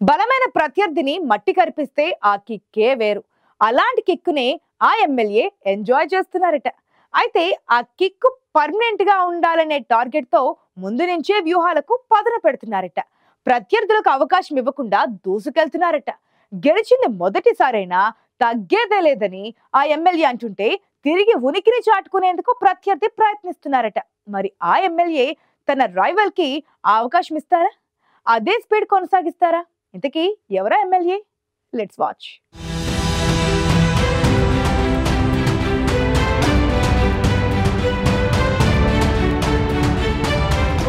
బలమైన ప్రత్యర్థిని మట్టి కరిపిస్తే ఆ కిక్కే వేరు. అలాంటి కిక్కునే ఆ ఎమ్మెల్యే ఎంజాయ్ చేస్తున్నారట. అయితే ఆ కిక్కు పర్మనెంట్ గా ఉండాలనే టార్గెట్ తో ముందు నుంచే వ్యూహాలకు పదును పెడుతున్నారట. ప్రత్యర్థులకు అవకాశం ఇవ్వకుండా దూసుకెళ్తున్నారట. గెలిచింది మొదటిసారైనా తగ్గేదే లేదని ఆ ఎమ్మెల్యే అంటుంటే తిరిగి ఉనికిని చాటుకునేందుకు ప్రత్యర్థి ప్రయత్నిస్తున్నారట. మరి ఆ ఎమ్మెల్యే తన రైవల్ కి ఆ అవకాశం ఇస్తారా? అదే స్పీడ్ కొనసాగిస్తారా? ఇంతకీ ఎవరా ఎమ్మెల్యే? Let's watch.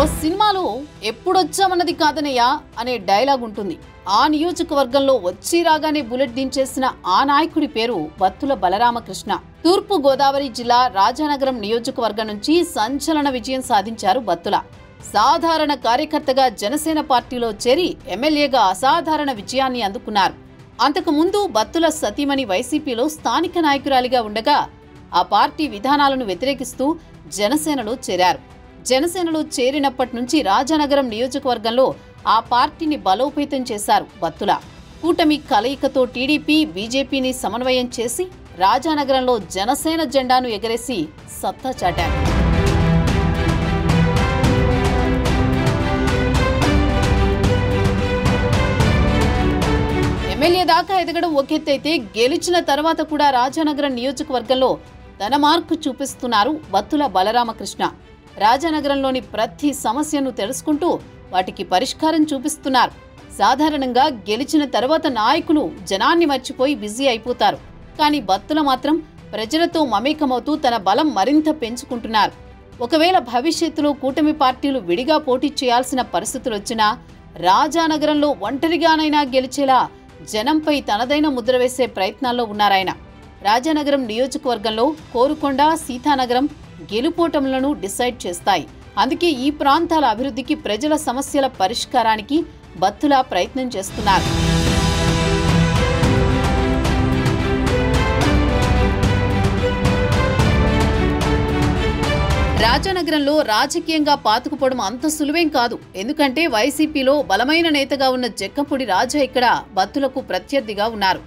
ఓ సినిమాలో ఎప్పుడొచ్చామన్నది కాదనయ్యా అనే డైలాగ్ ఉంటుంది. ఆ నియోజకవర్గంలో వచ్చి రాగానే బుల్లెట్ దించేసిన ఆ నాయకుడి పేరు బత్తుల బలరామకృష్ణ. తూర్పు గోదావరి జిల్లా రాజానగరం నియోజకవర్గం నుంచి సంచలన విజయం సాధించారు బత్తుల. సాధారణ కార్యకర్తగా జనసేన పార్టీలో చేరి ఎమ్మెల్యేగా అసాధారణ విజయాన్ని అందుకున్నారు. అంతకు ముందు బత్తుల సతీమణి వైసీపీలో స్థానిక నాయకురాలిగా ఉండగా ఆ పార్టీ విధానాలను వ్యతిరేకిస్తూ జనసేనలో చేరారు. జనసేనలో చేరినప్పటి నుంచి రాజానగరం నియోజకవర్గంలో ఆ పార్టీని బలోపేతం చేశారు బత్తుల. కూటమి కలయికతో టీడీపీ, బీజేపీని సమన్వయం చేసి రాజానగరంలో జనసేన జెండాను ఎగరేసి సత్తా చాటారు. ఎమ్మెల్యే దాకా ఎదగడం ఒకెత్తైతే గెలిచిన తర్వాత కూడా రాజానగరం నియోజకవర్గంలో తన మార్కు చూపిస్తున్నారు బత్తుల బలరామకృష్ణ. రాజానగరంలోని ప్రతి సమస్యను తెలుసుకుంటూ వాటికి పరిష్కారం చూపిస్తున్నారు. సాధారణంగా గెలిచిన తర్వాత నాయకులు జనాన్ని మర్చిపోయి బిజీ అయిపోతారు. కానీ బత్తుల మాత్రం ప్రజలతో మమేకమవుతూ తన బలం మరింత పెంచుకుంటున్నారు. ఒకవేళ భవిష్యత్తులో కూటమి పార్టీలు విడిగా పోటీ చేయాల్సిన పరిస్థితులు వచ్చినా రాజానగరంలో ఒంటరిగానైనా గెలిచేలా జనంపై తనదైన ముద్ర వేసే ప్రయత్నాల్లో ఉన్నారాయన. రాజానగరం నియోజకవర్గంలో కోరుకొండ, సీతానగరం గెలుపోటములను డిసైడ్ చేస్తాయి. అందుకే ఈ ప్రాంతాల అభివృద్ధికి, ప్రజల సమస్యల పరిష్కారానికి బత్తుల ప్రయత్నం చేస్తున్నారు. రాజానగరంలో రాజకీయంగా పాతుకుపోవడం అంత సులువేం కాదు. ఎందుకంటే వైసీపీలో బలమైన నేతగా ఉన్న జక్కంపూడి రాజా ఇక్కడ బత్తులకు ప్రత్యర్థిగా ఉన్నారు.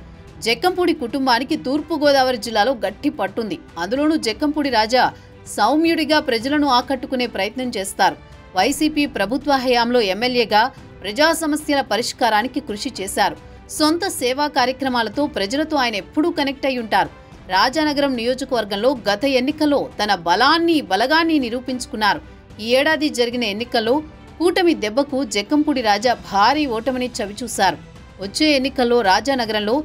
జక్కంపూడి కుటుంబానికి తూర్పు గోదావరి జిల్లాలో గట్టి పట్టుంది. అందులోనూ జక్కంపూడి రాజా సౌమ్యుడిగా ప్రజలను ఆకట్టుకునే ప్రయత్నం చేస్తారు. వైసీపీ ప్రభుత్వ హయాంలో ఎమ్మెల్యేగా ప్రజా సమస్యల పరిష్కారానికి కృషి చేశారు. సొంత సేవా కార్యక్రమాలతో ప్రజలతో ఆయన ఎప్పుడూ కనెక్ట్ అయి ఉంటారు. రాజానగరం నియోజకవర్గంలో గత ఎన్నికల్లో తన బలగాన్ని నిరూపించుకున్నారు. ఈ ఏడాది జరిగిన ఎన్నికల్లో కూటమి దెబ్బకు జక్కంపూడి రాజా భారీ ఓటమిని చవిచూశారు. వచ్చే ఎన్నికల్లో రాజానగరంలో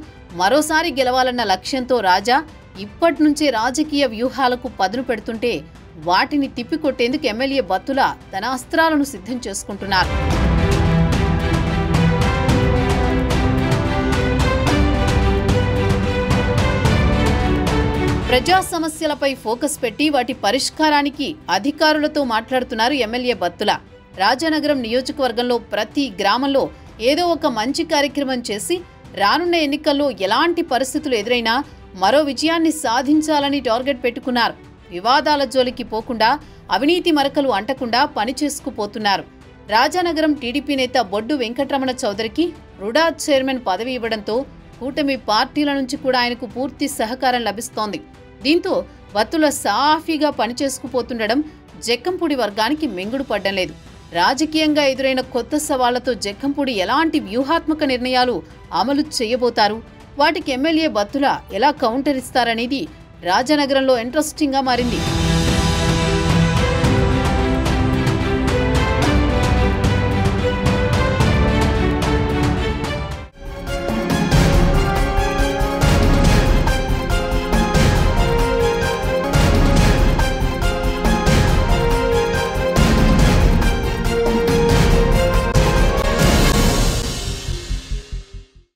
మరోసారి గెలవాలన్న లక్ష్యంతో రాజా ఇప్పటి నుంచే రాజకీయ వ్యూహాలకు పదును పెడుతుంటే వాటిని తిప్పికొట్టేందుకు ఎమ్మెల్యే బత్తుల తన అస్త్రాలను సిద్ధం చేసుకుంటున్నారు. ప్రజా సమస్యలపై ఫోకస్ పెట్టి వాటి పరిష్కారానికి అధికారులతో మాట్లాడుతున్నారు ఎమ్మెల్యే బత్తుల. రాజానగరం నియోజకవర్గంలో ప్రతి గ్రామంలో ఏదో ఒక మంచి కార్యక్రమం చేసి రానున్న ఎన్నికల్లో ఎలాంటి పరిస్థితులు ఎదురైనా మరో విజయాన్ని సాధించాలని టార్గెట్ పెట్టుకున్నారు. వివాదాల జోలికి పోకుండా, అవినీతి మరకలు అంటకుండా పనిచేసుకుపోతున్నారు. రాజానగరం టీడీపీ నేత బొడ్డు వెంకటరమణ చౌదరికి రుడా చైర్మన్ పదవి ఇవ్వడంతో కూటమి పార్టీల నుంచి కూడా ఆయనకు పూర్తి సహకారం లభిస్తోంది. దీంతో బత్తుల సాఫీగా పనిచేసుకుపోతుండడం జక్కంపూడి వర్గానికి మింగుడు పడ్డం లేదు. రాజకీయంగా ఎదురైన కొత్త సవాళ్లతో జక్కంపూడి ఎలాంటి వ్యూహాత్మక నిర్ణయాలు అమలు చేయబోతారు, వాటికి ఎమ్మెల్యే బత్తుల ఎలా కౌంటర్ ఇస్తారనేది రాజానగరంలో ఇంట్రెస్టింగ్ గా మారింది.